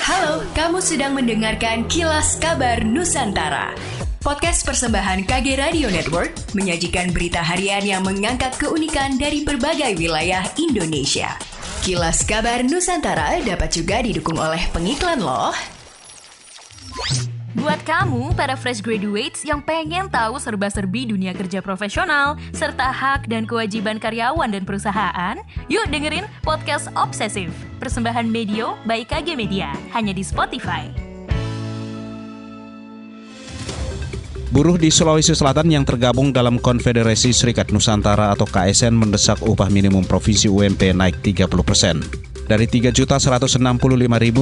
Halo, kamu sedang mendengarkan Kilas Kabar Nusantara. Podcast persembahan KG Radio Network menyajikan berita harian yang mengangkat keunikan dari berbagai wilayah Indonesia. Kilas Kabar Nusantara dapat juga didukung oleh pengiklan loh. Buat kamu, para fresh graduates yang pengen tahu serba-serbi dunia kerja profesional, serta hak dan kewajiban karyawan dan perusahaan, yuk dengerin Podcast Obsesif, persembahan Medio by KG Media, hanya di Spotify. Buruh di Sulawesi Selatan yang tergabung dalam Konfederasi Serikat Nusantara atau KSN mendesak upah minimum provinsi UMP naik 30%. Dari Rp3.165.000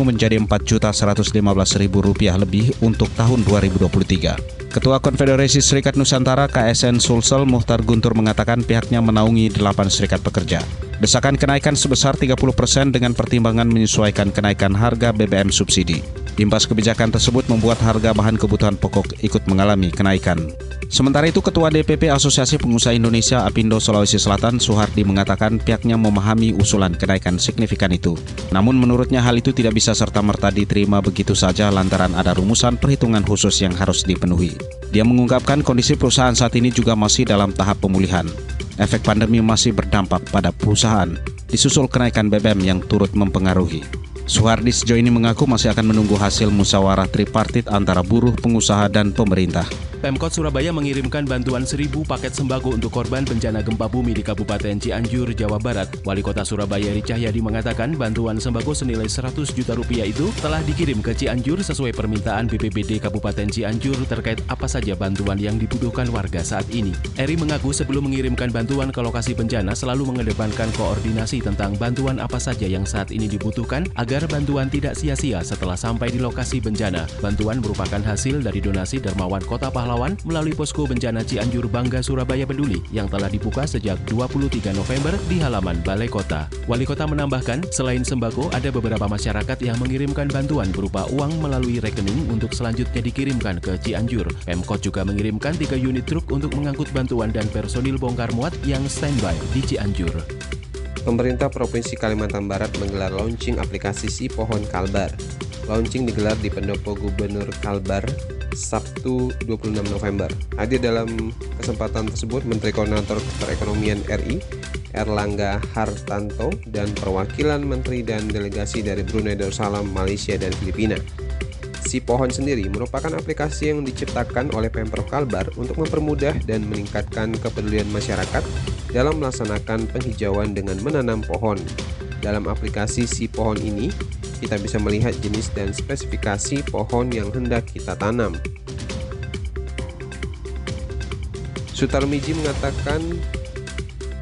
menjadi Rp4.115.000 lebih untuk tahun 2023. Ketua Konfederasi Serikat Nusantara KSN Sulsel Muhtar Guntur mengatakan pihaknya menaungi 8 serikat pekerja. Desakan kenaikan sebesar 30% dengan pertimbangan menyesuaikan kenaikan harga BBM subsidi. Imbas kebijakan tersebut membuat harga bahan kebutuhan pokok ikut mengalami kenaikan. Sementara itu, Ketua DPP Asosiasi Pengusaha Indonesia Apindo Sulawesi Selatan Suhardi mengatakan pihaknya memahami usulan kenaikan signifikan itu. Namun menurutnya hal itu tidak bisa serta-merta diterima begitu saja lantaran ada rumusan perhitungan khusus yang harus dipenuhi. Dia mengungkapkan kondisi perusahaan saat ini juga masih dalam tahap pemulihan. Efek pandemi masih berdampak pada perusahaan, disusul kenaikan BBM yang turut mempengaruhi. Suhardi sejauh ini mengaku masih akan menunggu hasil musyawarah tripartit antara buruh, pengusaha, dan pemerintah. Pemkot Surabaya mengirimkan bantuan 1.000 paket sembako untuk korban bencana gempa bumi di Kabupaten Cianjur, Jawa Barat. Wali Kota Surabaya Eri Cahyadi mengatakan bantuan sembako senilai Rp100 juta itu telah dikirim ke Cianjur sesuai permintaan BPBD Kabupaten Cianjur terkait apa saja bantuan yang dibutuhkan warga saat ini. Eri mengaku sebelum mengirimkan bantuan ke lokasi bencana selalu mengedepankan koordinasi tentang bantuan apa saja yang saat ini dibutuhkan agar bantuan tidak sia-sia setelah sampai di lokasi bencana. Bantuan merupakan hasil dari donasi dermawan Kota Pahlawan melalui posko bencana Cianjur Bangga Surabaya Peduli yang telah dibuka sejak 23 November di halaman Balai Kota. Wali Kota menambahkan, selain sembako, ada beberapa masyarakat yang mengirimkan bantuan berupa uang melalui rekening untuk selanjutnya dikirimkan ke Cianjur. Pemkot juga mengirimkan 3 unit truk untuk mengangkut bantuan dan personil bongkar muat yang standby di Cianjur. Pemerintah Provinsi Kalimantan Barat menggelar launching aplikasi Si Pohon Kalbar. Launching digelar di Pendopo Gubernur Kalbar Sabtu 26 November. Hadir dalam kesempatan tersebut Menteri Koordinator Perekonomian RI Erlangga Hartanto dan perwakilan menteri dan delegasi dari Brunei Darussalam, Malaysia, dan Filipina. Si Pohon sendiri merupakan aplikasi yang diciptakan oleh Pemprov Kalbar untuk mempermudah dan meningkatkan kepedulian masyarakat dalam melaksanakan penghijauan dengan menanam pohon. Dalam aplikasi Si Pohon ini, kita bisa melihat jenis dan spesifikasi pohon yang hendak kita tanam. Sutarmiji mengatakan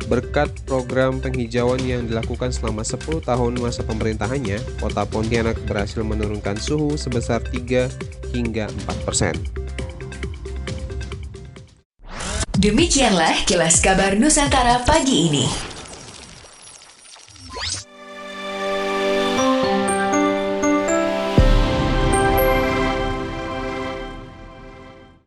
berkat program penghijauan yang dilakukan selama 10 tahun masa pemerintahannya, Kota Pontianak berhasil menurunkan suhu sebesar 3 hingga 4%. Demikianlah Kilas Kabar Nusantara pagi ini.